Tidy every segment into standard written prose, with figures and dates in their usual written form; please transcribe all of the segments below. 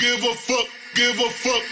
give a fuck, give a fuck.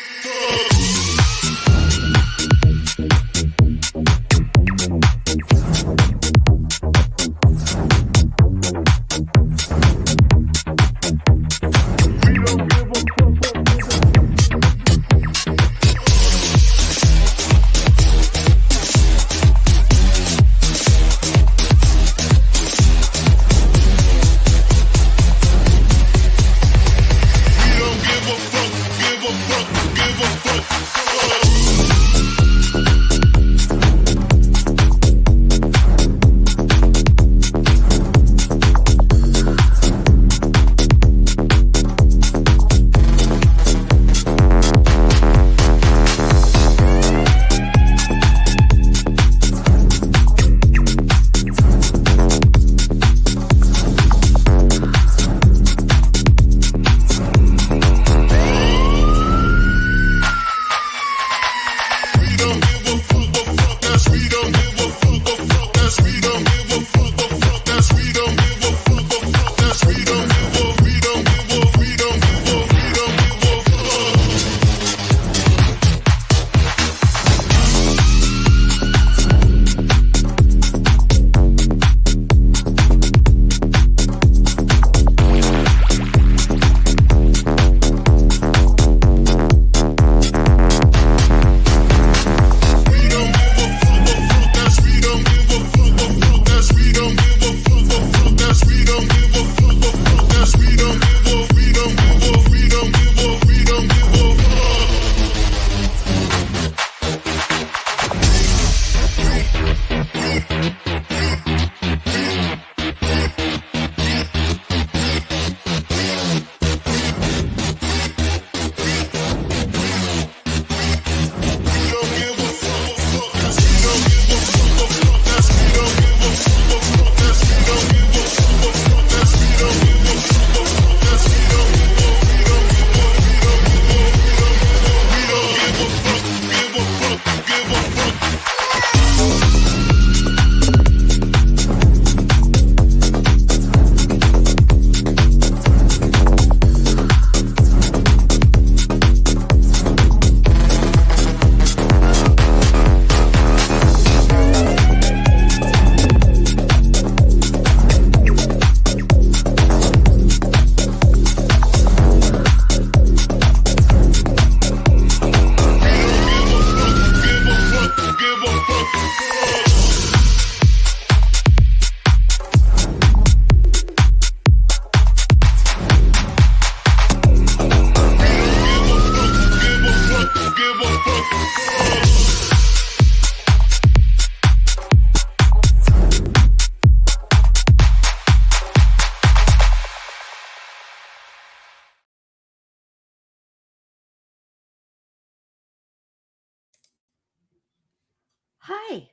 Hi,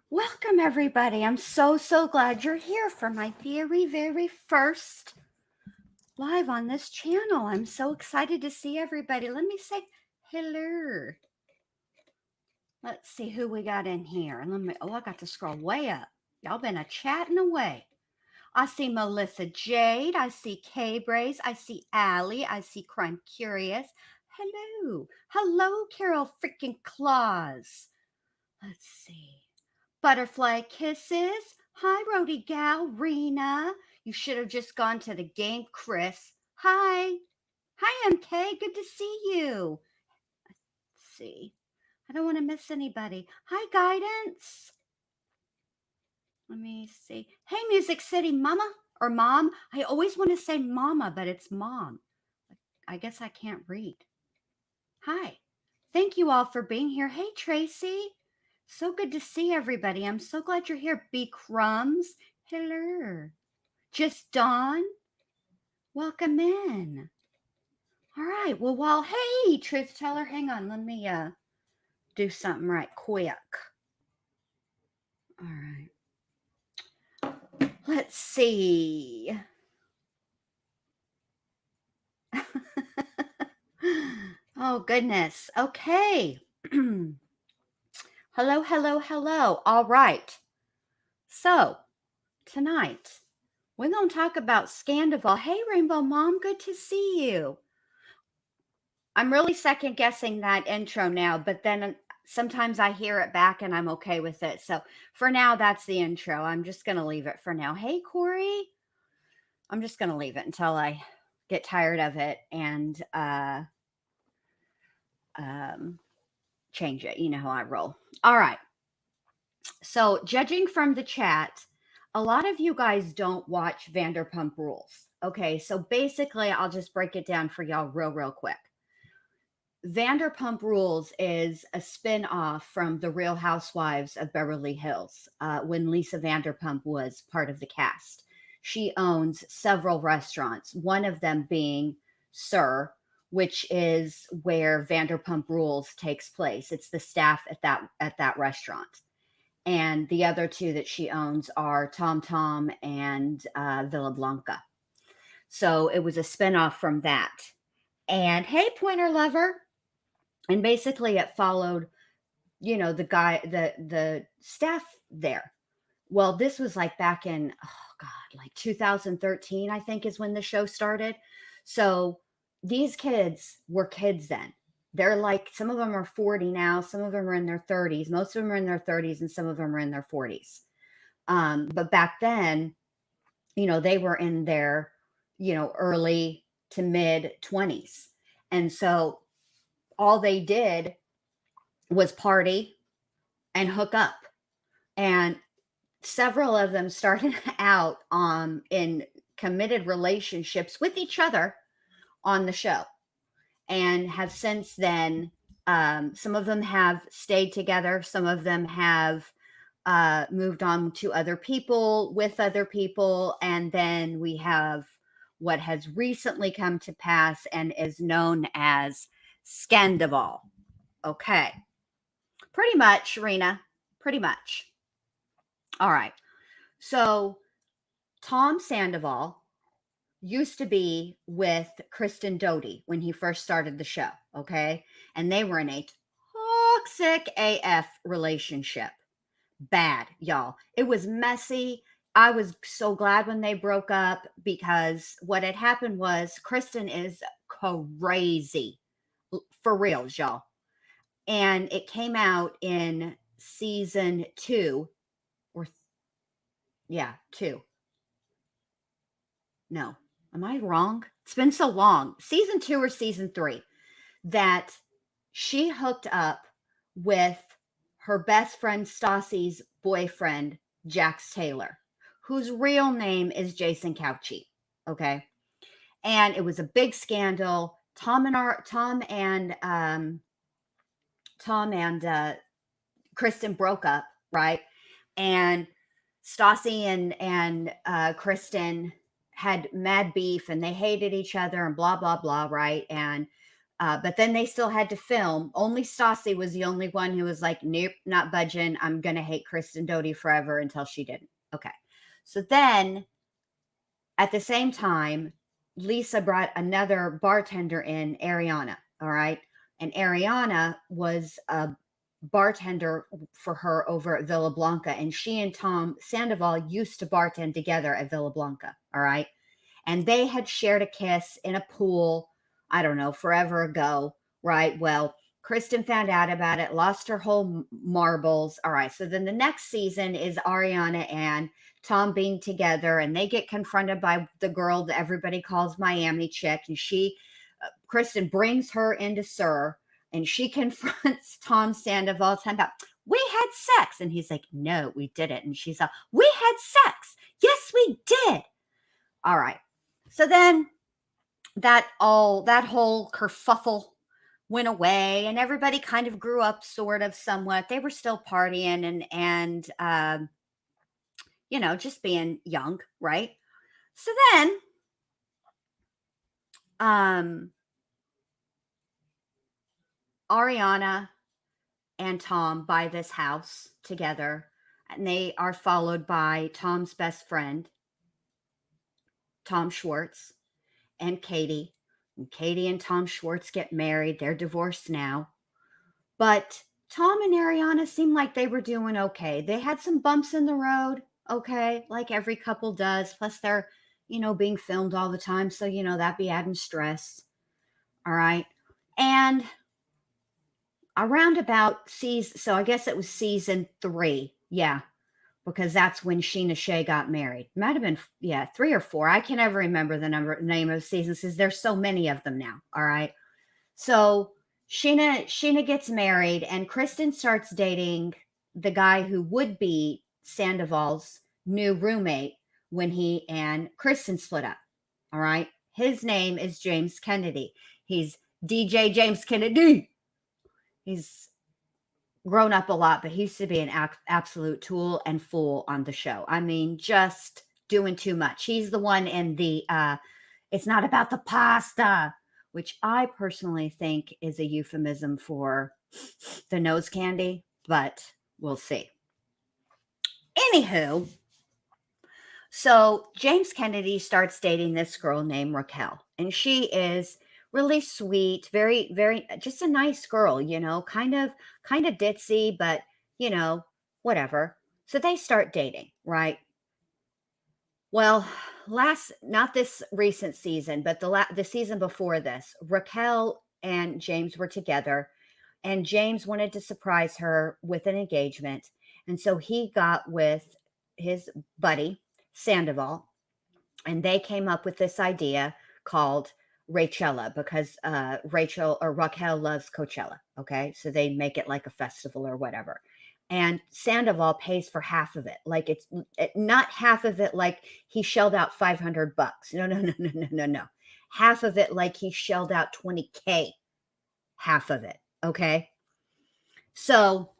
welcome everybody. I'm so glad you're here for my very first live on this channel. I'm so excited to see everybody. Let me say hello. Let's see who we got in here. I got to scroll way up. Y'all been chatting away. I see Melissa Jade. I see K-Brace. I see Allie. I see Crime Curious. Hello, Carol freaking Claus. Let's see. Butterfly Kisses. Hi, Rody Gal. Rena. You should have just gone to the game, Chris. Hi. Hi, MK. Good to see you. Let's see. I don't want to miss anybody. Hi, Guidance. Let me see. Hey, Music City Mama or Mom. I always want to say Mama, but it's Mom. I guess I can't read. Hi. Thank you all for being here. Hey, Tracy. So good to see everybody. I'm so glad you're here. B Crumbs. Hello. Just Dawn. Welcome in. All right. Well, hey, Truth Teller, hang on. Let me do something right quick. All right. Let's see. Oh, goodness. Okay. Hello. All right. So, tonight, we're going to talk about Scandoval. Hey, Rainbow Mom, good to see you. I'm really second guessing that intro now, but then sometimes I hear it back and I'm okay with it. So for now, that's the intro. I'm just going to leave it for now. Hey, Corey. I'm just going to leave it until I get tired of it and um, change it. You know how I roll. All right. So, judging from the chat, a lot of you guys don't watch Vanderpump Rules. Okay. So, basically, I'll just break it down for y'all real quick. Vanderpump Rules is a spin-off from The Real Housewives of Beverly Hills when Lisa Vanderpump was part of the cast. She owns several restaurants, one of them being Sir, which is where Vanderpump Rules takes place. It's the staff at that restaurant. And the other two that she owns are Tom Tom and Villa Blanca. So it was a spinoff from that. And hey, Pointer Lover. And basically it followed, the staff there. Well, this was like back in, oh God, like 2013, I think is when the show started. So these kids were kids then. They're like, some of them are 40 now, some of them are in their 30s, most of them are in their 30s, and some of them are in their 40s. But back then, they were in their, early to mid 20s. And so all they did was party and hook up. And several of them started out in committed relationships with each other on the show and have since then, some of them have stayed together. Some of them have moved on to other people with other people. And then we have what has recently come to pass and is known as Scandoval. Okay. Pretty much, Rena. Pretty much. All right. So Tom Sandoval used to be with Kristen Doty when he first started the show. Okay. And they were in a toxic AF relationship. Bad, y'all. It was messy. I was so glad when they broke up because what had happened was Kristen is crazy. For reals, y'all. And it came out in season 2 or yeah, 2. No, am I wrong? It's been so long. Season 2 or season 3 that she hooked up with her best friend Stassi's boyfriend, Jax Taylor, whose real name is Jason Couchy. Okay. And it was a big scandal. Tom and Kristen broke up, right? And Stassi and Kristen had mad beef and they hated each other and blah blah blah, right? And but then they still had to film. Only Stassi was the only one who was like, nope, not budging. I'm gonna hate Kristen Doty forever until she didn't. Okay. So then at the same time, Lisa brought another bartender in, Ariana. All right. And Ariana was a bartender for her over at Villa Blanca. And she and Tom Sandoval used to bartend together at Villa Blanca. All right. And they had shared a kiss in a pool, I don't know, forever ago. Right. Well, Kristen found out about it, lost her whole marbles. All right. So then the next season is Ariana and Tom being together, and they get confronted by the girl that everybody calls Miami Chick. And Kristen brings her into Sir, and she confronts Tom Sandoval talking about, we had sex. And he's like, no, we didn't. And she's like, we had sex. Yes, we did. All right. So then that whole kerfuffle went away and everybody kind of grew up sort of somewhat. They were still partying and just being young, right? So then Ariana and Tom buy this house together, and they are followed by Tom's best friend, Tom Schwartz, and Katie. And Katie and Tom Schwartz get married. They're divorced now. But Tom and Ariana seemed like they were doing okay. They had some bumps in the road, okay, like every couple does. Plus, they're, being filmed all the time. So, that'd be adding stress. All right. And around about season, so I guess it was season 3. Yeah, because that's when Sheena Shea got married. Might have been, yeah, 3 or 4. I can never remember the name of the seasons because there's so many of them now. All right. So Sheena gets married, and Kristen starts dating the guy who would be Sandoval's new roommate when he and Kristen split up. All right. His name is James Kennedy. He's DJ James Kennedy. He's grown up a lot, but he used to be an absolute tool and fool on the show. I mean, just doing too much. He's the one in the it's not about the pasta, which I personally think is a euphemism for the nose candy, but we'll see. Anywho, so James Kennedy starts dating this girl named Raquel, and she is really sweet, very, very, just a nice girl, kind of ditzy, but whatever. So they start dating, right? Well, not this recent season, but the season before this, Raquel and James were together, and James wanted to surprise her with an engagement, and so he got with his buddy Sandoval, and they came up with this idea called Rachella because Rachel or Raquel loves Coachella. Okay, so they make it like a festival or whatever. And Sandoval pays for half of it. Like it's not half of it like he shelled out $500. No, no, no, no, no, no, no. Half of it like he shelled out 20K. Half of it. Okay. So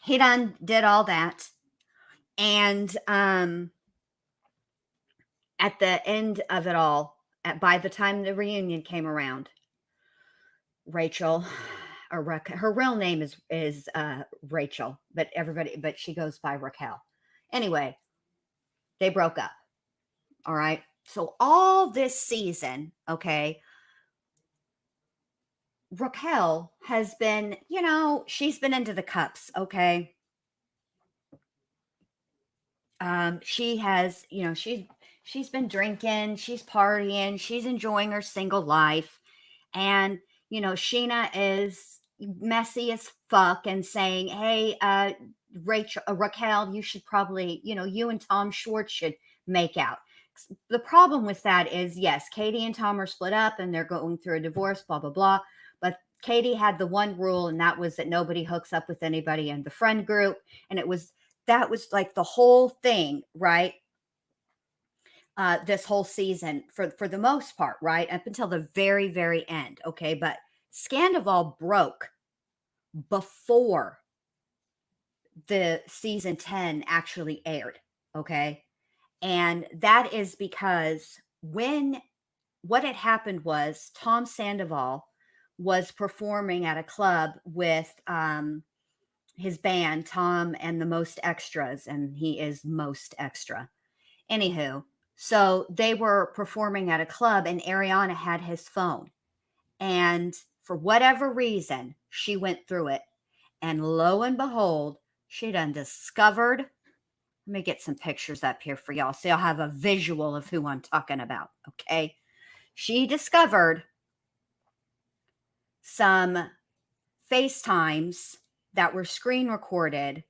he done did all that. And at the end of it all, by the time the reunion came around, Rachel or her real name is Rachel, but she goes by Raquel. Anyway, they broke up. All right. So all this season, okay, Raquel has been, she's been into the cups, okay. She has, she's been drinking, she's partying, she's enjoying her single life. And, Sheena is messy as fuck and saying, hey, Raquel, you should probably, you and Tom Schwartz should make out. The problem with that is, yes, Katie and Tom are split up and they're going through a divorce, blah, blah, blah. But Katie had the one rule, and that was that nobody hooks up with anybody in the friend group. And that was like the whole thing, right? This whole season for the most part, right? Up until the very, very end. Okay. But Scandoval broke before the season 10 actually aired. Okay. And that is because what had happened was Tom Sandoval was performing at a club with his band, Tom and the Most Extras, and he is most extra. Anywho, so they were performing at a club, and Ariana had his phone. And for whatever reason, she went through it. And lo and behold, she done discovered. Let me get some pictures up here for y'all so y'all have a visual of who I'm talking about. Okay. She discovered some FaceTimes that were screen recorded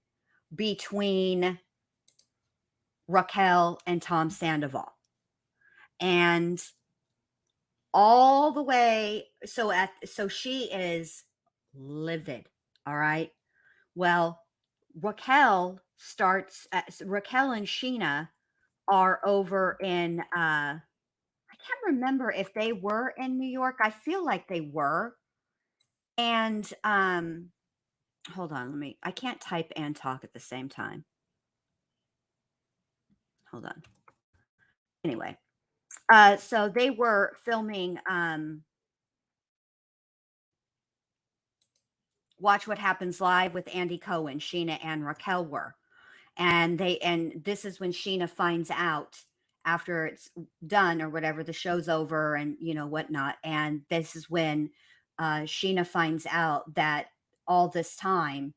between Raquel and Tom Sandoval. And all the way, so she is livid. All right. Well, Raquel and Sheena are over in I can't remember if they were in New York. I feel like they were. And hold on, I can't type and talk at the same time. Hold on. Anyway, so they were filming Watch What Happens Live with Andy Cohen. Sheena and Raquel were. And this is when Sheena finds out after it's done or whatever, the show's over and whatnot. And this is when Sheena finds out that all this time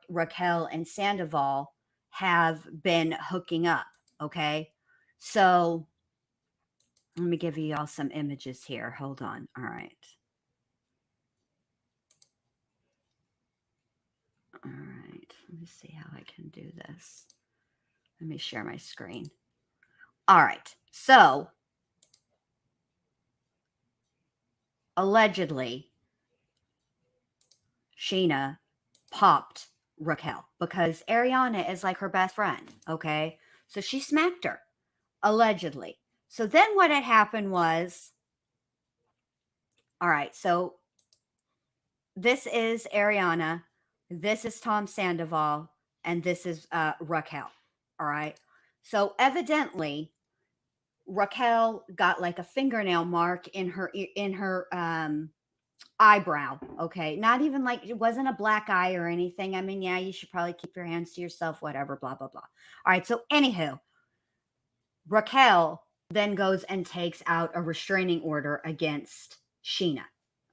Raquel and Sandoval have been hooking up. Okay. So let me give you all some images here. Hold on. All right. All right. Let me see how I can do this. Let me share my screen. All right. So, allegedly, Sheena popped Raquel because Ariana is like her best friend. Okay. So she smacked her, allegedly. So then what had happened was, all right. So this is Ariana. This is Tom Sandoval. And this is Raquel. All right. So evidently, Raquel got like a fingernail mark in her eyebrow. Okay. Not even like it wasn't a black eye or anything. I mean, yeah, you should probably keep your hands to yourself, whatever, blah, blah, blah. All right. So, anywho, Raquel then goes and takes out a restraining order against Sheena.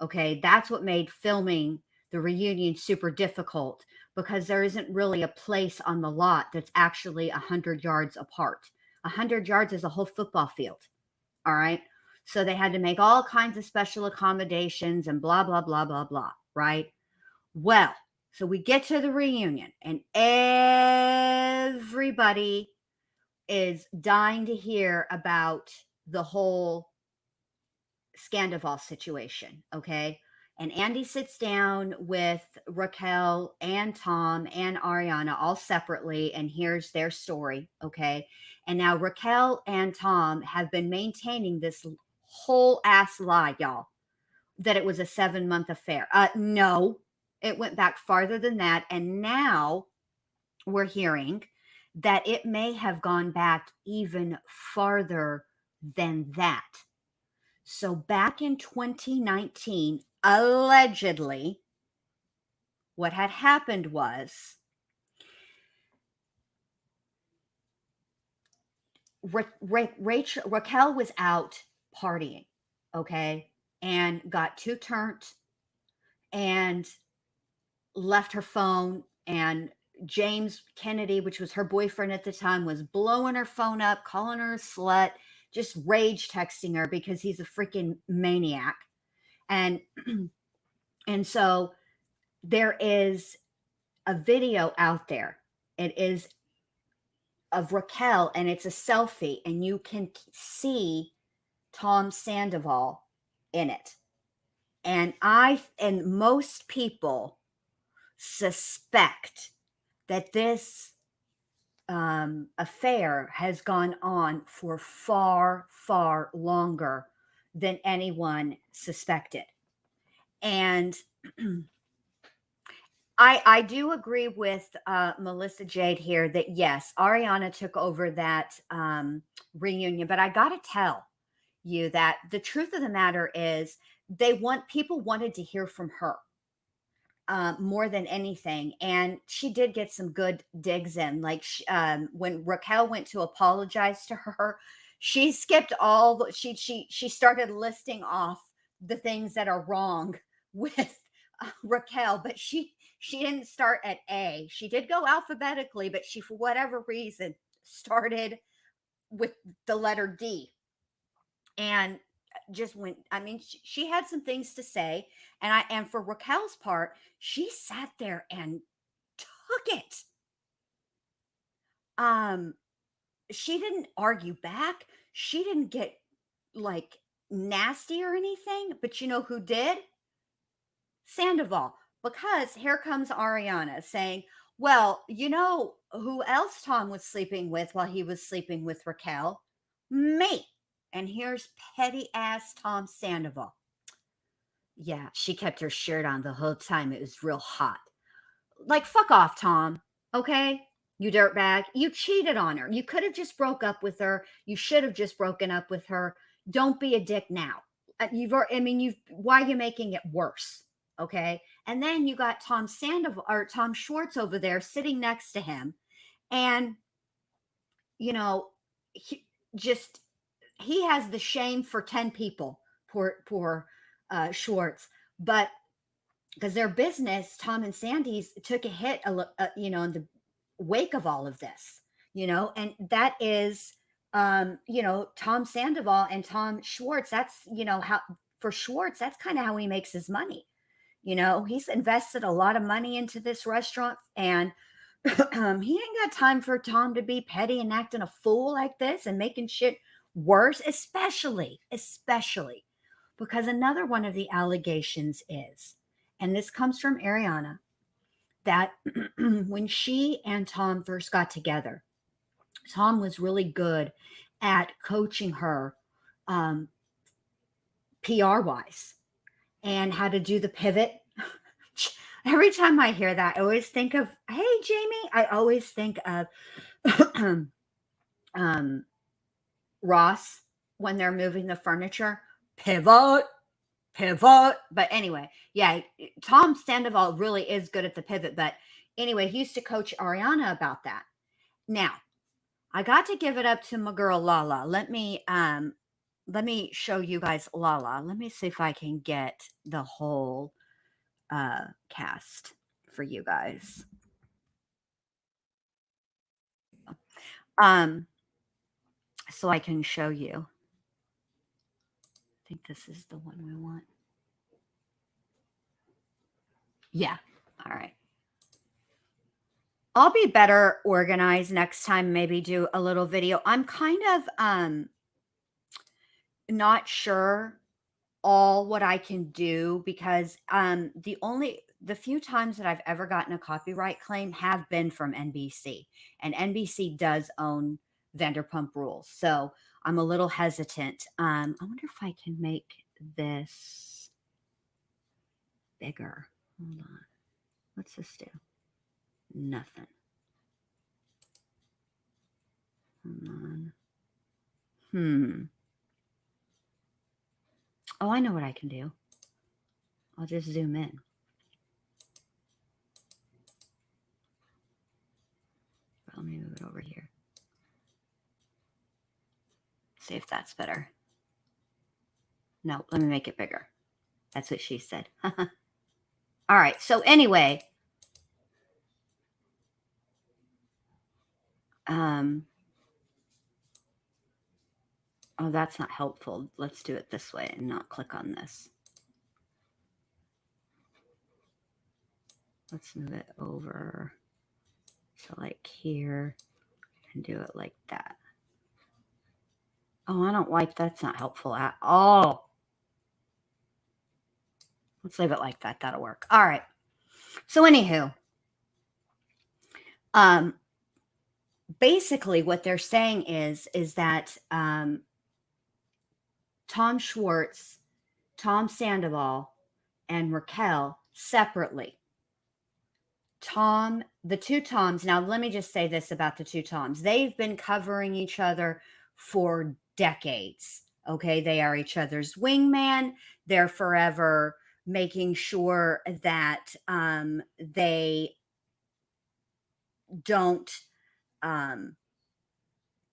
Okay. That's what made filming the reunion super difficult because there isn't really a place on the lot that's actually 100 yards apart. 100 yards is a whole football field. All right. So they had to make all kinds of special accommodations and blah, blah, blah, blah, blah. Right. Well, so we get to the reunion and everybody is dying to hear about the whole Scandoval situation. Okay. And Andy sits down with Raquel and Tom and Ariana all separately and hears their story. Okay. And now Raquel and Tom have been maintaining this whole ass lie, y'all, that it was a 7-month affair. No, it went back farther than that. And now we're hearing that it may have gone back even farther than that. So back in 2019, allegedly, what had happened was Raquel was out partying, okay, and got too turned and left her phone. And James Kennedy, which was her boyfriend at the time, was blowing her phone up, calling her a slut, just rage texting her because he's a freaking maniac. And and so there is a video out there. It is of Raquel and it's a selfie and you can see Tom Sandoval in it. And most people suspect that this affair has gone on for far, far longer than anyone suspected. And I do agree with Melissa Jade here that yes, Ariana took over that reunion, but I got to tell you that the truth of the matter is people wanted to hear from her more than anything. And she did get some good digs in. Like when Raquel went to apologize to her, she skipped she started listing off the things that are wrong with Raquel, but she didn't start at A. She did go alphabetically, but she, for whatever reason, started with the letter D. And just went, I mean, she had some things to say. And for Raquel's part, she sat there and took it. She didn't argue back. She didn't get like nasty or anything, but you know who did? Sandoval, because here comes Ariana saying, well, you know who else Tom was sleeping with while he was sleeping with Raquel? Me. And here's petty ass Tom Sandoval. Yeah, she kept her shirt on the whole time. It was real hot. Like, fuck off, Tom. Okay? You dirtbag. You cheated on her. You could have just broke up with her. You should have just broken up with her. Don't be a dick now. Why are you making it worse? Okay. And then you got Tom Sandoval or Tom Schwartz over there sitting next to him. And, you know, he has the shame for 10 people, poor Schwartz. But because their business, Tom and Sandy's, took a hit, in the wake of all of this, and that is, Tom Sandoval and Tom Schwartz. That's, how for Schwartz, that's kind of how he makes his money. He's invested a lot of money into this restaurant, and he ain't got time for Tom to be petty and acting a fool like this and making shit worse, especially because another one of the allegations is, and this comes from Ariana, that when she and Tom first got together, Tom was really good at coaching her PR wise and how to do the pivot. Every time I hear that, I always think of, hey, Jamie, I always think of Ross when they're moving the furniture. Pivot. But anyway, yeah, Tom Sandoval really is good at the pivot. But anyway, he used to coach Ariana about that. Now, I got to give it up to my girl Lala. Let me show you guys Lala. Let me see if I can get the whole cast for you guys. So I can show you. I think this is the one we want. Yeah. All right. I'll be better organized next time, maybe do a little video. I'm kind of not sure all what I can do because the few times that I've ever gotten a copyright claim have been from NBC, and NBC does own Vanderpump Rules. So I'm a little hesitant. I wonder if I can make this bigger. Hold on. What's this do? Nothing. Hold on. Oh, I know what I can do. I'll just zoom in. Let me move it over here. See if that's better. No, let me make it bigger. That's what she said. All right. So anyway, oh, that's not helpful. Let's do it this way and not click on this. Let's move it over to like here and do it like that. Oh, I don't like that's not helpful at all. Let's leave it like that. That'll work. All right. So anywho, basically what they're saying is that Tom Schwartz, Tom Sandoval, and Raquel separately. The two Toms, now let me just say this about the two Toms. They've been covering each other for decades. Okay. They are each other's wingman. They're forever making sure that they don't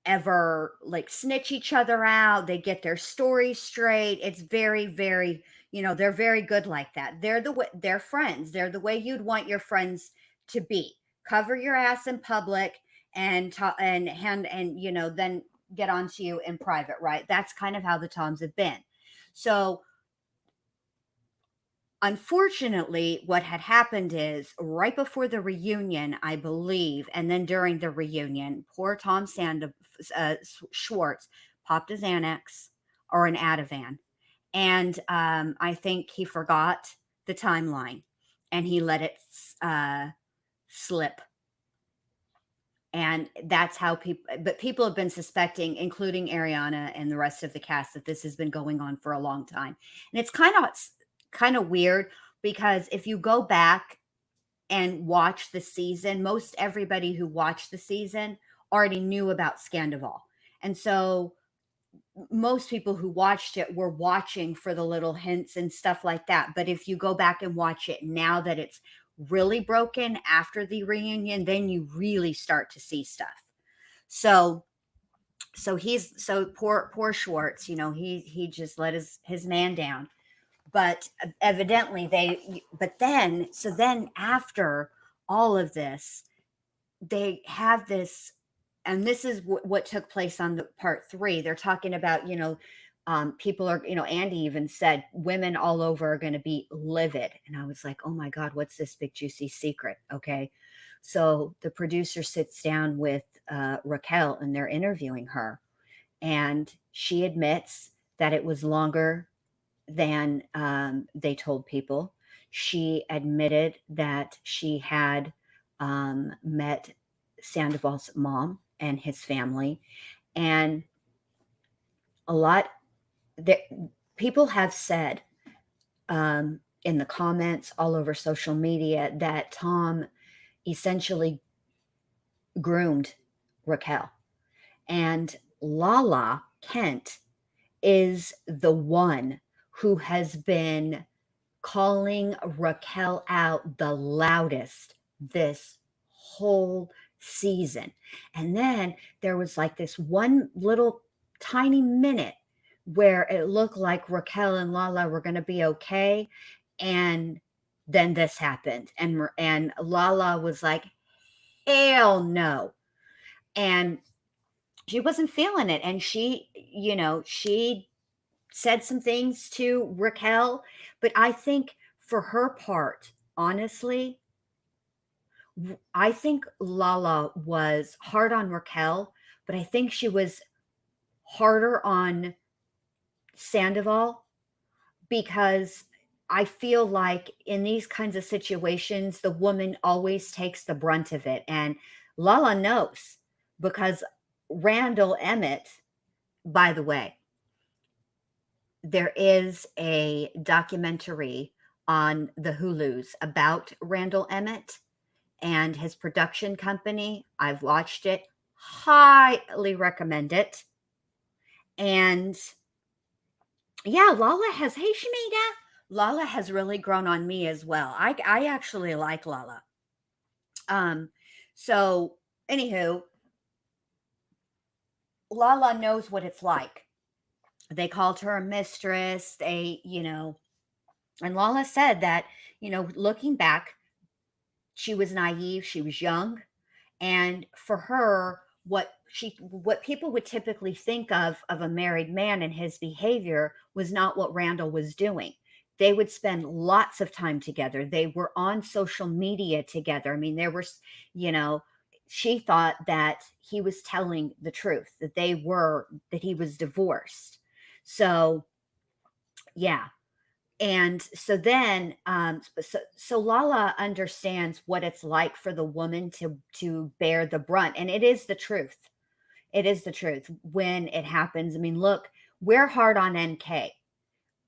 ever like snitch each other out. They get their stories straight. It's very, very, they're very good like that. They're friends. They're the way you'd want your friends to be. Cover your ass in public and then get onto you in private, right? That's kind of how the Toms have been. So unfortunately, what had happened is right before the reunion, I believe, and then during the reunion, poor Tom Schwartz popped his Xanax or an Ativan. And I think he forgot the timeline and he let it slip. And that's how people have been suspecting, including Ariana and the rest of the cast, that this has been going on for a long time. And it's kind of weird because if you go back and watch the season, most everybody who watched the season already knew about Scandoval. And so most people who watched it were watching for the little hints and stuff like that. But if you go back and watch it now that it's really broken after the reunion, then you really start to see stuff. So poor Schwartz, he just let his man down. But evidently then after all of this, they have this, and this is what took place on the part 3. They're talking about, people are, Andy even said women all over are going to be livid. And I was like, oh my God, what's this big juicy secret? Okay. So the producer sits down with Raquel and they're interviewing her. And she admits that it was longer than they told people. She admitted that she had met Sandoval's mom and his family. And a lot that people have said in the comments all over social media that Tom essentially groomed Raquel. And Lala Kent is the one who has been calling Raquel out the loudest this whole season. And then there was like this one little tiny minute where it looked like Raquel and Lala were going to be okay. And then this happened. And Lala was like, hell no. And she wasn't feeling it. And she said some things to Raquel, but I think for her part, honestly, I think Lala was hard on Raquel, but I think she was harder on Sandoval because I feel like in these kinds of situations, the woman always takes the brunt of it. And Lala knows because Randall Emmett, by the way, there is a documentary on the Hulus about Randall Emmett and his production company. I've watched it, highly recommend it. And yeah, hey Shanita, Lala has really grown on me as well. I actually like Lala. So anywho, Lala knows what it's like. They called her a mistress. And Lala said that, looking back, she was naive, she was young, and for her, what people would typically think of a married man and his behavior was not what Randall was doing. They would spend lots of time together. They were on social media together. I mean, she thought that he was telling the truth, that he was divorced. So, yeah, and so then so Lala understands what it's like for the woman to bear the brunt, and it is the truth. It is the truth when it happens. I mean, look, we're hard on NK.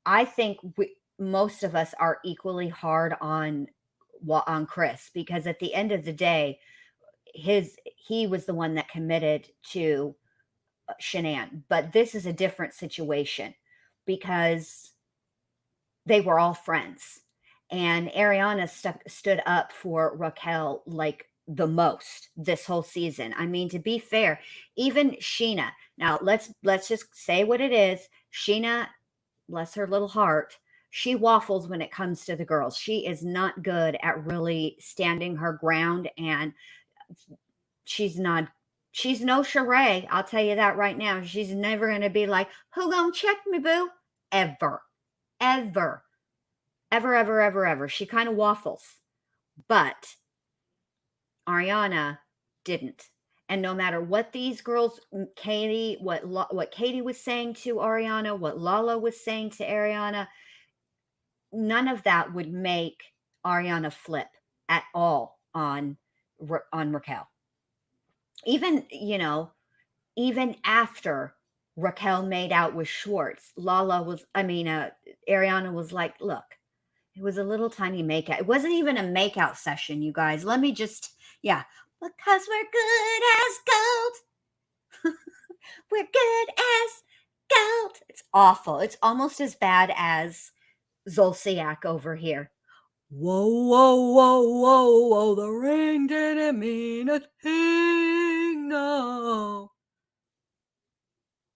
I think most of us are equally hard on Chris, because at the end of the day, he was the one that committed to Shanann. But this is a different situation because they were all friends. And Ariana stood up for Raquel like the most this whole season. I mean, to be fair, even Sheena. Now let's just say what it is. Sheena, bless her little heart, she waffles when it comes to the girls. She is not good at really standing her ground, and she's no Sheree. I'll tell you that right now. She's never going to be like, who gonna check me, boo? Ever. Ever. Ever, ever, ever, ever. She kind of waffles. But Ariana didn't. And no matter what these girls, Katie, what Katie was saying to Ariana, what Lala was saying to Ariana, none of that would make Ariana flip at all on Raquel. Even, even after Raquel made out with Schwartz, Ariana was like, look, it was a little tiny makeout. It wasn't even a makeout session, you guys. Let me just, because we're good as gold. We're good as gold. It's awful. It's almost as bad as Zolciak over here. Whoa, whoa, whoa, whoa, whoa, the ring didn't mean a thing, no.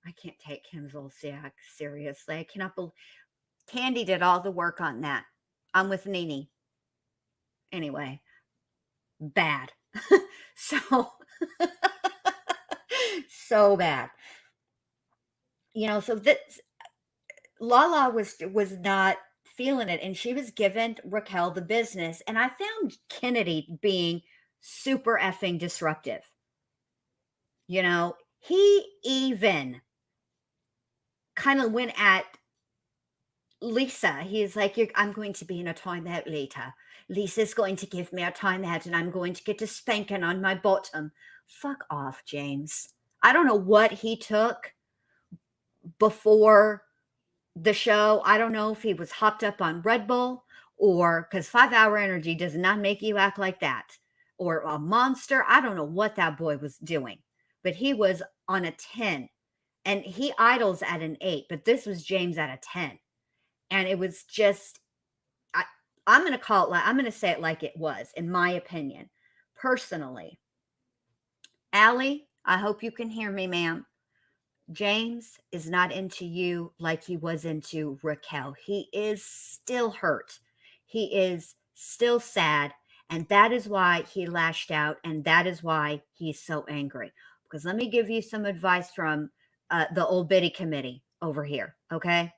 I can't take Kim Zolciak seriously. I cannot believe Tandy did all the work on that. I'm with Nene. Anyway, bad. So, so bad. So Lala was not feeling it, and she was giving Raquel the business. And I found Kennedy being super effing disruptive. He even kind of went at Lisa. He's like, I'm going to be in a timeout later. Lisa's going to give me a timeout, and I'm going to get a spanking on my bottom. Fuck off, James. I don't know what he took before the show. I don't know if he was hopped up on Red Bull, or because 5 Hour Energy does not make you act like that, or a monster. I don't know what that boy was doing, but he was on a 10, and he idles at an 8, but this was James at a 10. And it was just, I'm going to call it like, I'm going to say it like it was, in my opinion. Personally, Allie, I hope you can hear me, ma'am. James is not into you like he was into Raquel. He is still hurt. He is still sad. And that is why he lashed out. And that is why he's so angry. Because let me give you some advice from the old biddy committee over here. Okay.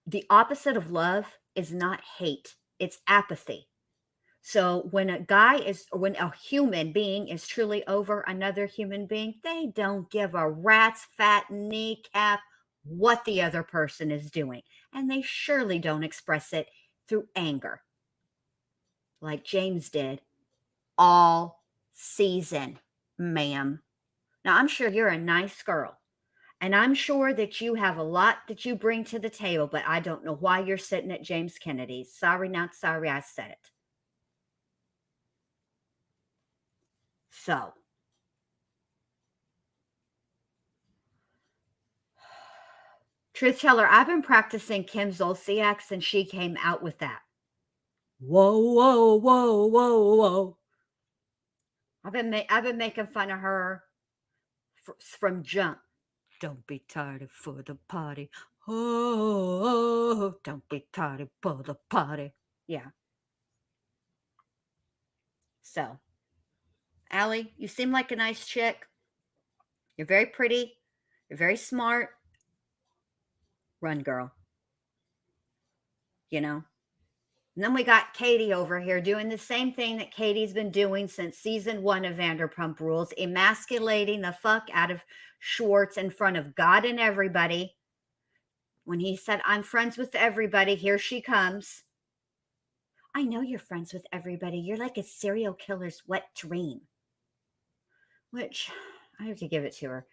The opposite of love is not hate. It's apathy. So when when a human being is truly over another human being, they don't give a rat's fat kneecap what the other person is doing. And they surely don't express it through anger like James did all season, ma'am. Now, I'm sure you're a nice girl, and I'm sure that you have a lot that you bring to the table, but I don't know why you're sitting at James Kennedy's. Sorry, not sorry, I said it. So, truth teller, I've been practicing Kim Zolciak since she came out with that. Whoa, whoa, whoa, whoa, whoa. I've been making fun of her from jump. Don't be tardy for the party. Oh, don't be tardy for the party. Yeah. So, Allie, you seem like a nice chick. You're very pretty. You're very smart. Run, girl. And then we got Katie over here doing the same thing that Katie's been doing since season 1 of Vanderpump Rules, emasculating the fuck out of Schwartz in front of God and everybody. When he said, I'm friends with everybody, here she comes. I know you're friends with everybody. You're like a serial killer's wet dream. Which, I have to give it to her.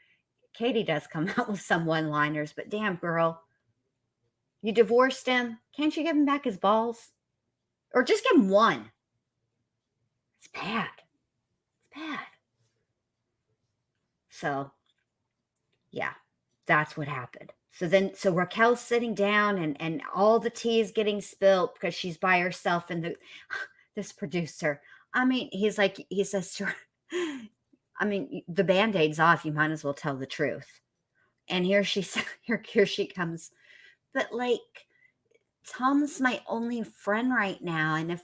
Katie does come out with some one-liners, but damn, girl. You divorced him. Can't you give him back his balls? Or just give him one. It's bad. It's bad. So, yeah, that's what happened. So Raquel's sitting down, and all the tea is getting spilt because she's by herself. And this producer, I mean, he says to her, I mean, the Band-Aid's off. You might as well tell the truth. And here she comes. But like, Tom's my only friend right now. And if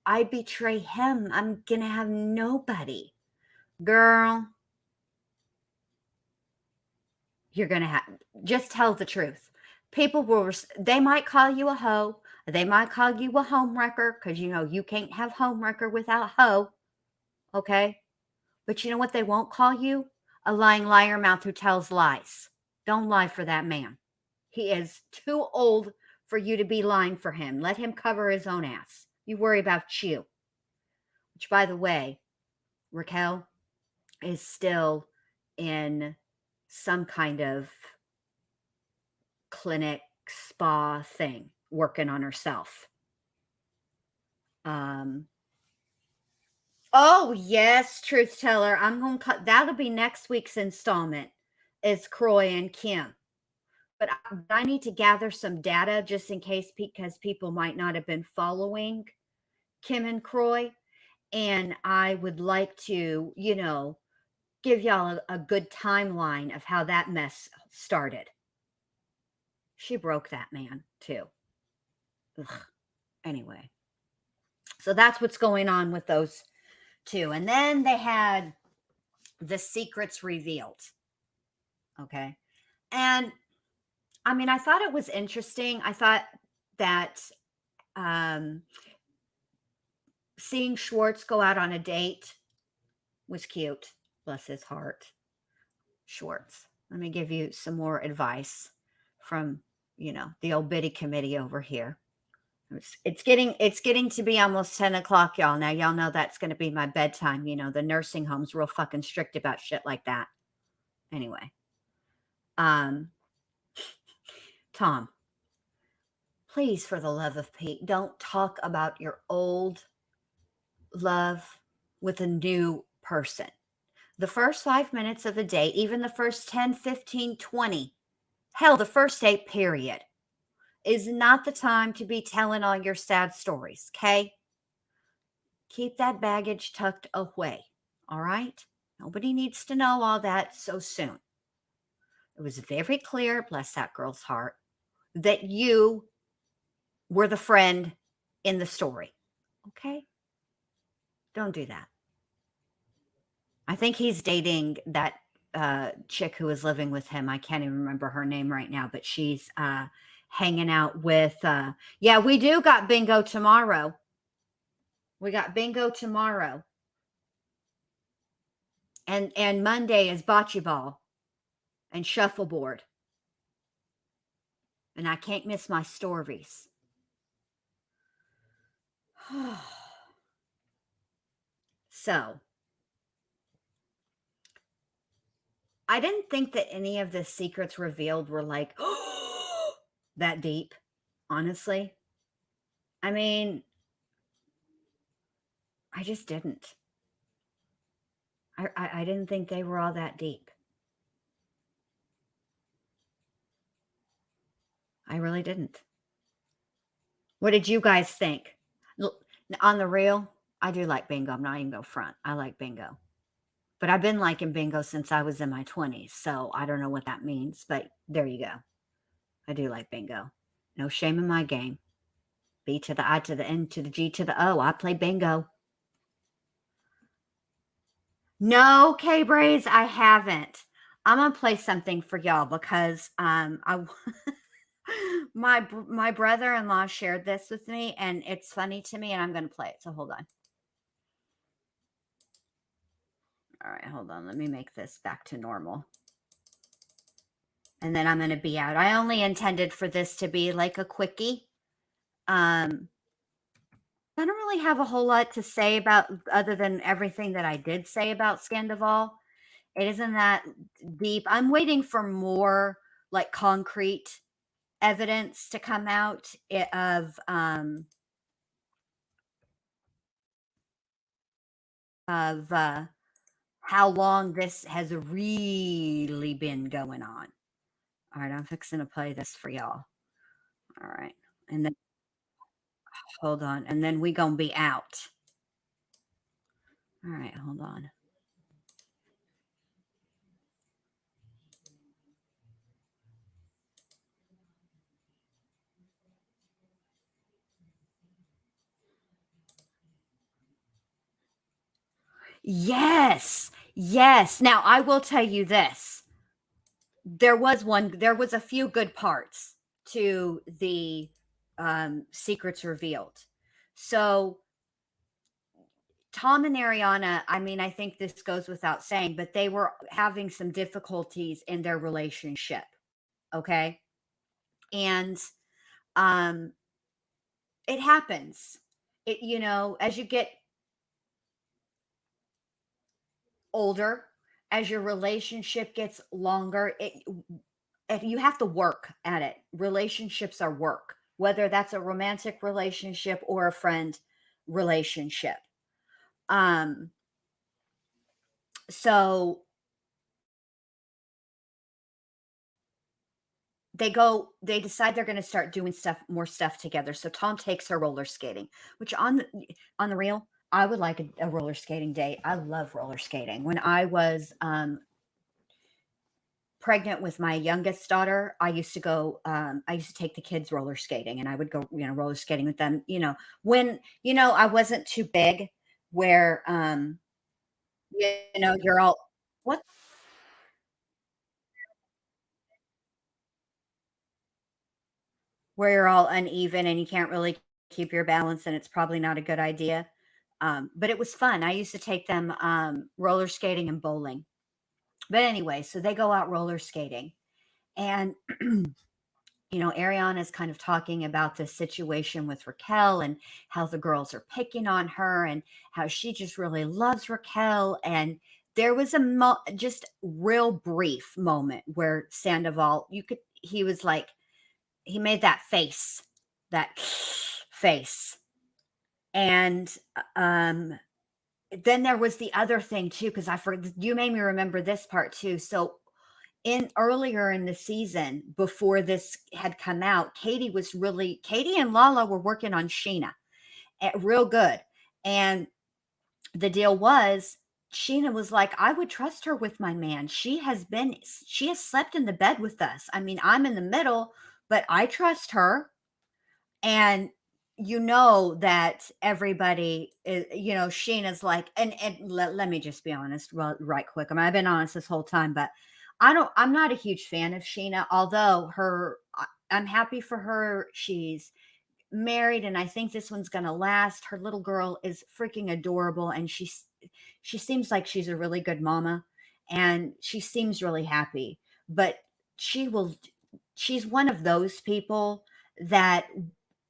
I betray him, I'm going to have nobody. Girl, you're going to just tell the truth. People they might call you a hoe. They might call you a homewrecker because, you can't have homewrecker without hoe. Okay. But you know what they won't call you? A lying liar mouth who tells lies. Don't lie for that man. He is too old for you to be lying for him. Let him cover his own ass. You worry about you. Which, by the way, Raquel is still in some kind of clinic spa thing, working on herself. Oh yes, truth teller. I'm going to cut. That'll be next week's installment. Is Croy and Kim. But I need to gather some data just in case, because people might not have been following Kim and Croy. And I would like to, give y'all a good timeline of how that mess started. She broke that man too. Ugh. Anyway, so that's what's going on with those two. And then they had the secrets revealed. Okay. And I mean, I thought it was interesting. I thought that um, seeing Schwartz go out on a date was cute. Bless his heart. Schwartz. Let me give you some more advice from, the old biddy committee over here. It's getting to be almost 10 o'clock, y'all. Now y'all know that's going to be my bedtime. The nursing home's real fucking strict about shit like that. Anyway, um, Tom, please, for the love of Pete, don't talk about your old love with a new person. The first 5 minutes of the date, even the first 10, 15, 20, hell, the first date period, is not the time to be telling all your sad stories, okay? Keep that baggage tucked away, all right? Nobody needs to know all that so soon. It was very clear, bless that girl's heart, that you were the friend in the story, okay? Don't do that. I think he's dating that chick who is living with him. I can't even remember her name right now, but she's hanging out with, yeah, we do got bingo tomorrow. We got bingo tomorrow. And Monday is bocce ball and shuffleboard. And I can't miss my stories. So, I didn't think that any of the secrets revealed were like that deep, honestly. I mean, I just didn't. I didn't think they were all that deep. I really didn't. What did you guys think? On the real, I do like bingo. I'm not even going front. I like bingo. But I've been liking bingo since I was in my 20s. So I don't know what that means, but there you go. I do like bingo. No shame in my game. B to the I to the N to the G to the O. I play bingo. No, K-Braze, I haven't. I'm gonna play something for y'all because I my brother-in-law shared this with me and it's funny to me and I'm gonna play it. So hold on. All right, hold on. Let me make this back to normal. And then I'm gonna be out. I only intended for this to be like a quickie. I don't really have a whole lot to say about other than everything that I did say about Scandoval. It isn't that deep. I'm waiting for more like concrete evidence to come out of how long this has really been going on. All right, I'm fixing to play this for y'all. All right, and then hold on, and then we gonna be out. All right, hold on. Yes, yes. Now I will tell you this. There was a few good parts to the secrets revealed. So Tom and Ariana, I mean, I think this goes without saying, but they were having some difficulties in their relationship. Okay. And um it happens. As you get older, as your relationship gets longer, if you have to work at it. Relationships are work, whether that's a romantic relationship or a friend relationship. Um, so they decide they're going to start doing more stuff together. So Tom takes her roller skating, which on the real, I would like a roller skating date. I love roller skating. When I was pregnant with my youngest daughter, I used to take the kids roller skating and I would go, roller skating with them, when, I wasn't too big where, you're all, what? where you're all uneven and you can't really keep your balance, and it's probably not a good idea. But it was fun. I used to take them roller skating and bowling. But anyway, so they go out roller skating, and Ariana's kind of talking about this situation with Raquel and how the girls are picking on her and how she just really loves Raquel. And there was a just real brief moment where Sandoval, he was like, he made that face, that face. And then there was the other thing too, because you made me remember this part too. So in earlier in the season, before this had come out, Katie and Lala were working on Sheena real good. And the deal was, Sheena was like, I would trust her with my man. She has slept in the bed with us. I mean, I'm in the middle, but I trust her. And that everybody is, Sheena's like, and let me just be honest, right quick. I mean, I've been honest this whole time, but I'm not a huge fan of Sheena, although I'm happy for her. She's married, and I think this one's going to last. Her little girl is freaking adorable, and she seems like she's a really good mama, and she seems really happy. But she's one of those people that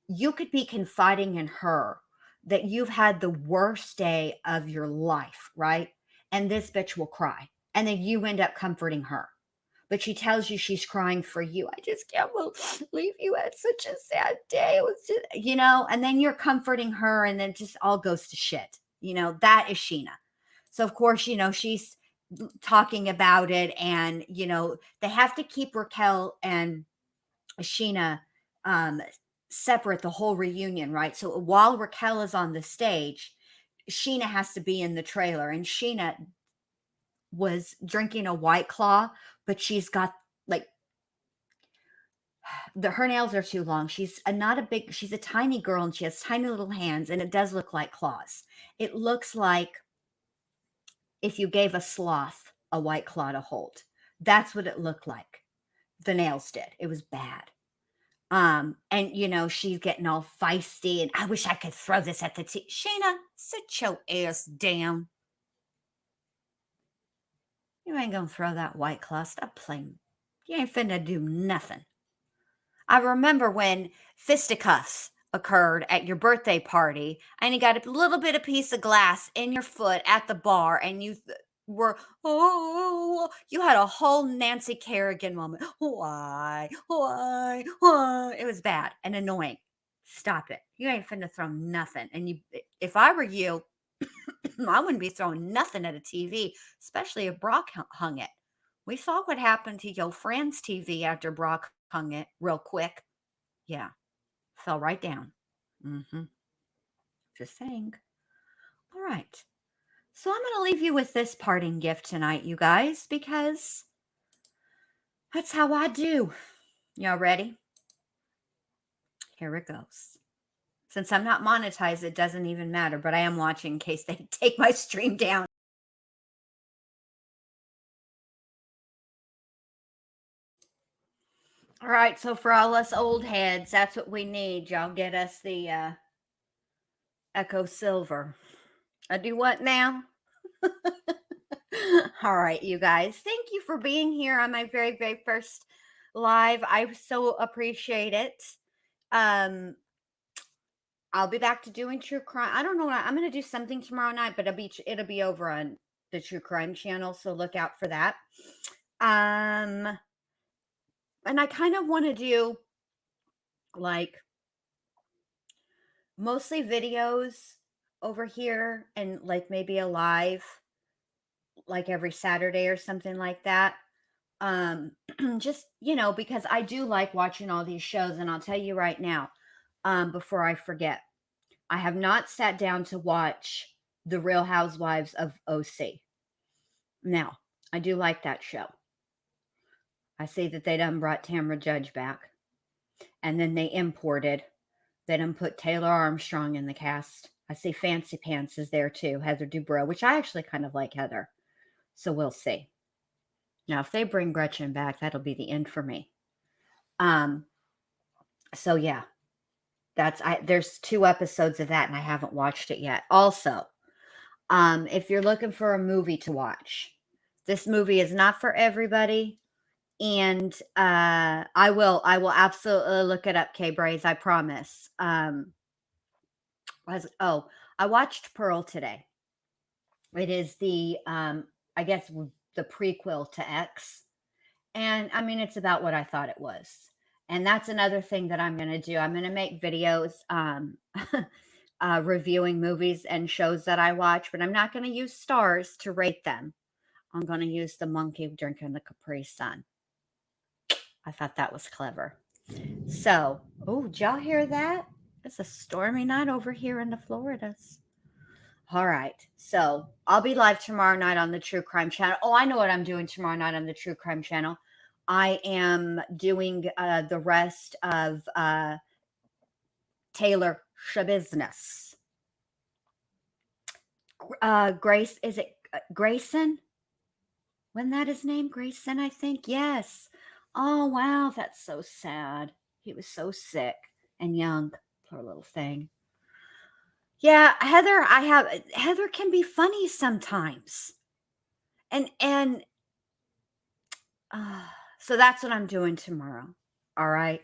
you could be confiding in her that you've had the worst day of your life, right? And this bitch will cry. And then you end up comforting her. But she tells you she's crying for you. I just can't believe you had such a sad day. It was just, and then you're comforting her, and then it just all goes to shit. That is Sheena. So, of course, she's talking about it, and, they have to keep Raquel and Sheena separate the whole reunion, right? So while Raquel is on the stage, Sheena has to be in the trailer, and Sheena was drinking a White Claw, but she's got like her nails are too long. She's a tiny girl, and she has tiny little hands, and it does look like claws. It looks like if you gave a sloth a White Claw to hold. That's what it looked like. The nails did. It was bad. And she's getting all feisty, and I wish I could throw this at the Sheena, sit your ass down. You ain't gonna throw that White Claw. Stop playing. You ain't finna do nothing. I remember when fisticuffs occurred at your birthday party, and you got a little bit of piece of glass in your foot at the bar, and you you had a whole Nancy Kerrigan moment. Why? It was bad and annoying. Stop it. You ain't finna throw nothing. And if I were you, I wouldn't be throwing nothing at a TV, especially if Brock hung it. We saw what happened to your friend's TV after Brock hung it real quick. Yeah, fell right down. Just saying. All right. So I'm going to leave you with this parting gift tonight, you guys, because that's how I do. Y'all ready? Here it goes. Since I'm not monetized, it doesn't even matter, but I am watching in case they take my stream down. All right, so for all us old heads, that's what we need. Y'all get us the Echo Silver. I do what now? All right, you guys. Thank you for being here on my very, very first live. I so appreciate it. I'll be back to doing true crime. I don't know. I'm going to do something tomorrow night, but it'll be over on the True Crime channel, so look out for that. And I kind of want to do like mostly videos over here, and like maybe a live like every Saturday or something like that. Just, because I do like watching all these shows, and I'll tell you right now, before I forget, I have not sat down to watch The Real Housewives of OC. Now, I do like that show. I see that they done brought Tamra Judge back, and then they done put Taylor Armstrong in the cast. I see Fancy Pants is there too, Heather Dubrow, which I actually kind of like Heather. So we'll see. Now, if they bring Gretchen back, that'll be the end for me. So yeah, there's 2 episodes of that and I haven't watched it yet. Also, if you're looking for a movie to watch, this movie is not for everybody. And I will absolutely look it up, K Braze, I promise. I watched Pearl today. It is the I guess the prequel to X. And I mean, it's about what I thought it was. And that's another thing that I'm going to do. I'm going to make videos reviewing movies and shows that I watch, but I'm not going to use stars to rate them. I'm going to use the monkey drinking the Capri Sun. I thought that was clever. So, oh, did y'all hear that? It's a stormy night over here in the Floridas. All right. So I'll be live tomorrow night on the True Crime Channel. Oh, I know what I'm doing tomorrow night on the True Crime Channel. I am doing the rest of Taylor Shabusiness. Grace, is it Grayson? Wasn't that his name? Grayson, I think. Yes. Oh, wow. That's so sad. He was so sick and young. Poor little thing. Yeah, Heather can be funny sometimes. And so that's what I'm doing tomorrow. All right.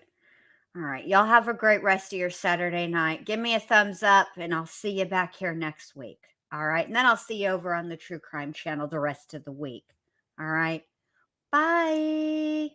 All right. Y'all have a great rest of your Saturday night. Give me a thumbs up and I'll see you back here next week. All right. And then I'll see you over on the True Crime Channel the rest of the week. All right. Bye.